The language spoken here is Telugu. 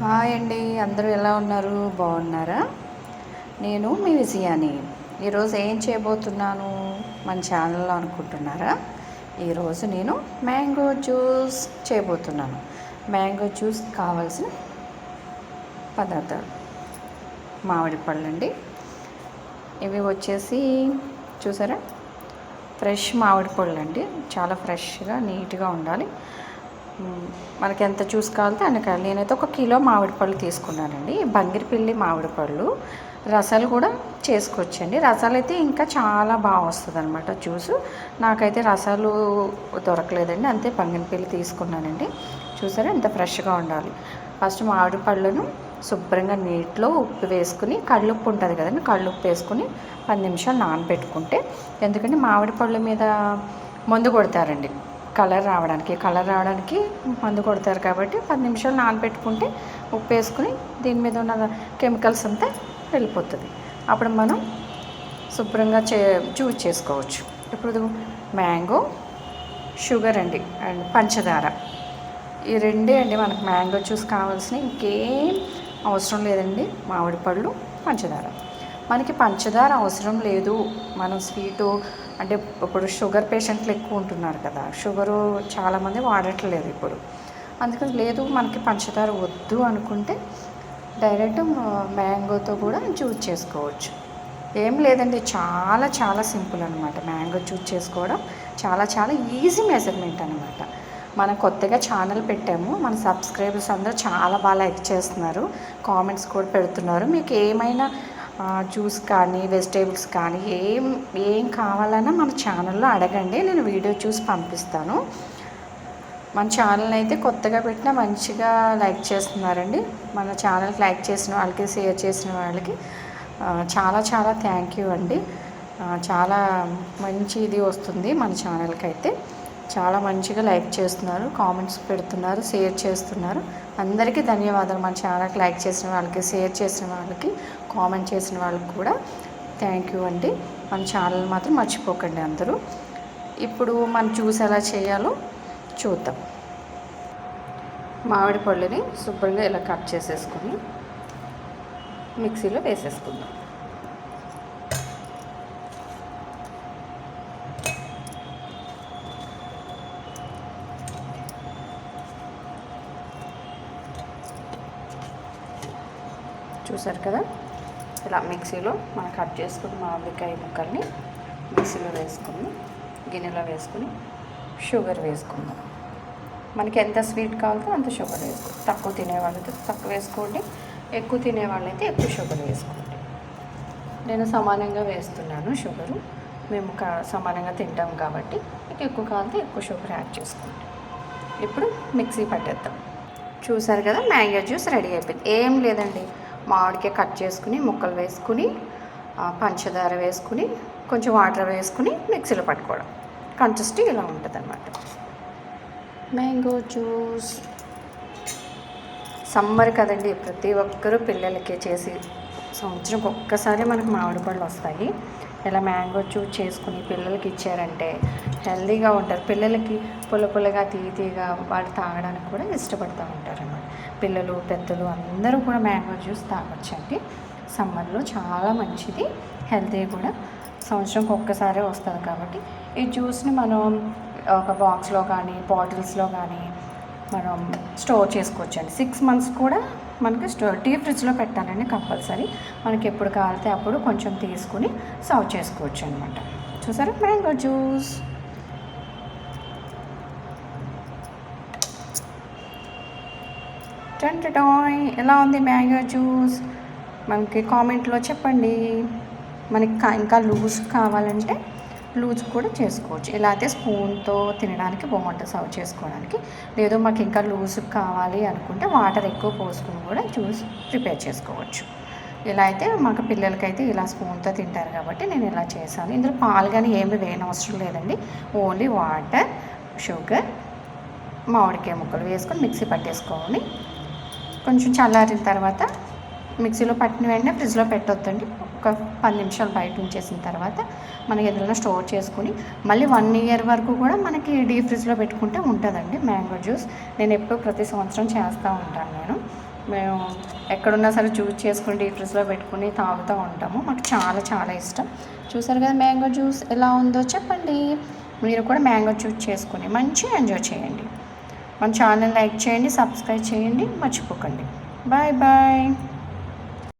హాయ్ అండి, అందరూ ఎలా ఉన్నారు? బాగున్నారా? నేను మీ విజయాని. ఈరోజు ఏం చేయబోతున్నాను మన ఛానల్లో అనుకుంటున్నారా? ఈరోజు నేను మ్యాంగో జ్యూస్ చేయబోతున్నాను. మ్యాంగో జ్యూస్ కావాల్సిన పదార్థాలు: మామిడి పళ్ళు అండి. ఇవి వచ్చేసి చూసారా, ఫ్రెష్ మామిడి పళ్ళు అండి. చాలా ఫ్రెష్గా నీట్గా ఉండాలి. మనకి ఎంత జ్యూస్ కావాలితే అన్ని కావాలి. నేనైతే 1 కిలో మామిడి పళ్ళు తీసుకున్నానండి. బంగిరిపిల్లి మామిడి పళ్ళు రసాలు కూడా చేసుకోవచ్చండి. రసాలు అయితే ఇంకా చాలా బాగా వస్తుంది అనమాట జ్యూసు. నాకైతే రసాలు దొరకలేదండి, అంతే బంగిరిపిల్లి తీసుకున్నానండి. చూసారా ఎంత ఫ్రెష్గా ఉండాలి. ఫస్ట్ మామిడి పళ్ళను శుభ్రంగా నీటిలో ఉప్పు వేసుకుని, కళ్ళుప్పు ఉంటుంది కదండి, కళ్ళుప్పు వేసుకుని 10 నిమిషాలు నానబెట్టుకుంటే, ఎందుకంటే మామిడి పళ్ళ మీద మందు కొడతారండి కలర్ రావడానికి మందు కొడతారు కాబట్టి 10 నిమిషాలు నానబెట్టుకుంటే ఉప్పు వేసుకుని దీని మీద ఉన్న కెమికల్స్ అంతా వెళ్ళిపోతుంది. అప్పుడు మనం శుభ్రంగా జ్యూస్ చేసుకోవచ్చు. ఇప్పుడు మ్యాంగో, షుగర్ అండి అండ్ పంచదార, ఈ రెండే అండి మనకు మ్యాంగో జ్యూస్ కావాల్సిన. ఇంకేం అవసరం లేదండి. మామిడి పళ్ళు, పంచదార. మనకి పంచదార అవసరం లేదు, మనం స్వీటు అంటే ఇప్పుడు షుగర్ పేషెంట్లు ఎక్కువ ఉంటున్నారు కదా, షుగరు చాలామంది వాడట్లేదు ఇప్పుడు. అందుకని లేదు మనకి పంచదార వద్దు అనుకుంటే డైరెక్ట్ మ్యాంగోతో కూడా జ్యూస్ చేసుకోవచ్చు. ఏం లేదండి, చాలా చాలా సింపుల్ అనమాట. మ్యాంగో జ్యూస్ చేసుకోవడం చాలా చాలా ఈజీ మెజర్మెంట్ అనమాట. మనం కొత్తగా ఛానల్ పెట్టాము, మన సబ్స్క్రైబర్స్ అందరూ చాలా బాగా లైక్ చేస్తున్నారు, కామెంట్స్ కూడా పెడుతున్నారు. మీకు ఏమైనా జ్యూస్ కానీ వెజిటేబుల్స్ కానీ ఏం కావాలన్నా మన ఛానల్లో అడగండి, నేను వీడియో చూసి పంపిస్తాను. మన ఛానల్ అయితే కొత్తగా పెట్టినా మంచిగా లైక్ చేస్తున్నారండి. మన ఛానల్కి లైక్ చేసిన వాళ్ళకి, షేర్ చేసిన వాళ్ళకి చాలా చాలా థ్యాంక్ యూ అండి. చాలా మంచి ఇది వస్తుంది మన ఛానల్కి అయితే. చాలా మంచిగా లైక్ చేస్తున్నారు, కామెంట్స్ పెడుతున్నారు, షేర్ చేస్తున్నారు. అందరికీ ధన్యవాదాలు. మన ఛానల్కి లైక్ చేసిన వాళ్ళకి, షేర్ చేసిన వాళ్ళకి, కామెంట్ చేసిన వాళ్ళకి కూడా థ్యాంక్ యూ అండి. మన ఛానల్ మాత్రం మర్చిపోకండి అందరూ. ఇప్పుడు మనం జ్యూస్ ఎలా చేయాలో చూద్దాం. మామిడి పళ్ళుని శుభ్రంగా ఇలా కట్ చేసేసుకొని మిక్సీలో వేసేసుకుందాం. చూసారు కదా, ఇలా మిక్సీలో మనం కట్ చేసుకుని మామిడికాయ ముక్కల్ని మిక్సీలో వేసుకుని గిన్నెలో వేసుకుని షుగర్ వేసుకుందాం. మనకి ఎంత స్వీట్ కావాలో అంత షుగర్ వేసుకోండి. తక్కువ తినేవాళ్ళైతే తక్కువ వేసుకోండి, ఎక్కువ తినేవాళ్ళైతే ఎక్కువ షుగర్ వేసుకోండి. నేను సమానంగా వేస్తున్నాను షుగరు, మేము సమానంగా తింటాం కాబట్టి మీకు ఎక్కువ కావాలంటే ఎక్కువ షుగర్ యాడ్ చేసుకోండి. ఇప్పుడు మిక్సీ పట్టేద్దాం. చూసారు కదా, మ్యాంగో జ్యూస్ రెడీ అయిపోయింది. ఏం లేదండి, మామిడికాయ కట్ చేసుకుని ముక్కలు వేసుకుని పంచదార వేసుకుని కొంచెం వాటర్ వేసుకుని మిక్సీలో పట్టుకోవడం. కన్సిస్టెన్సీ ఇలా ఉంటుంది అన్నమాట మ్యాంగో జ్యూస్. సమ్మర్ కదండి, ప్రతి ఒక్కరూ పిల్లలకి చేసి సంవత్సరంకి ఒక్కసారి మనకు మామిడి పళ్ళు వస్తాయి. ఇలా మ్యాంగో జ్యూస్ చేసుకుని పిల్లలకి ఇచ్చారంటే హెల్తీగా ఉంటారు. పిల్లలకి పుల్లగా తీయగా వాళ్ళు తాగడానికి కూడా ఇష్టపడుతూ ఉంటారు అన్నమాట. పిల్లలు పెద్దలు అందరూ కూడా మ్యాంగో జ్యూస్ తాగొచ్చండి. సమ్మర్లో చాలా మంచిది, హెల్తీ కూడా. సంవత్సరంకి ఒక్కసారే వస్తుంది కాబట్టి ఈ జ్యూస్ని మనం ఒక బాక్స్లో కానీ బాటిల్స్లో కానీ మనం స్టోర్ చేసుకోవచ్చండి. 6 months కూడా మనకి డీప్ ఫ్రిడ్జ్లో పెట్టాలండి కంపల్సరీ. మనకి ఎప్పుడు కావాలితే అప్పుడు కొంచెం తీసుకుని సర్వ్ చేసుకోవచ్చు అనమాట. చూసారా, మ్యాంగో జ్యూస్. టంటటాయ్, ఎలా ఉంది మ్యాంగో జ్యూస్? మనకి కామెంట్లో చెప్పండి. మనకి ఇంకా లూజ్ కావాలంటే లూజ్ కూడా చేసుకోవచ్చు. ఇలా అయితే స్పూన్తో తినడానికి బాగుంటుంది, సర్వ్ చేసుకోవడానికి. లేదు మాకు ఇంకా లూజ్ కావాలి అనుకుంటే వాటర్ ఎక్కువ పోసుకుని కూడా జ్యూస్ ప్రిపేర్ చేసుకోవచ్చు. ఇలా అయితే మాకు పిల్లలకైతే ఇలా స్పూన్తో తింటారు కాబట్టి నేను ఇలా చేశాను. ఇందులో పాలు కానీ ఏమి వేయనవసరం లేదండి, ఓన్లీ వాటర్, షుగర్, మామిడికాయ ముక్కలు వేసుకొని మిక్సీ పట్టేసుకోవాలి. కొంచెం చల్లారిన తర్వాత మిక్సీలో పట్టిన వెంటనే ఫ్రిడ్జ్లో పెట్టొద్దండి. ఒక 10 నిమిషాలు బయట ఉంచేసిన తర్వాత మనకి ఏదైనా స్టోర్ చేసుకుని మళ్ళీ 1 year వరకు కూడా మనకి డీప్ ఫ్రిడ్జ్లో పెట్టుకుంటే ఉంటుందండి మ్యాంగో జ్యూస్. నేను ఎప్పుడు ప్రతి సంవత్సరం చేస్తూ ఉంటాను. నేను మేము ఎక్కడున్నా సరే చూస్ చేసుకుని డీప్ ఫ్రిడ్జ్లో పెట్టుకుని తాగుతూ ఉంటాము. మాకు చాలా చాలా ఇష్టం. చూసారు కదా మ్యాంగో జ్యూస్ ఎలా ఉందో చెప్పండి. మీరు కూడా మ్యాంగో జ్యూస్ చేసుకుని మంచిగా ఎంజాయ్ చేయండి. మన ఛానల్ లైక్ చేయండి, సబ్స్క్రైబ్ చేయండి, మర్చిపోకండి. Bye bye.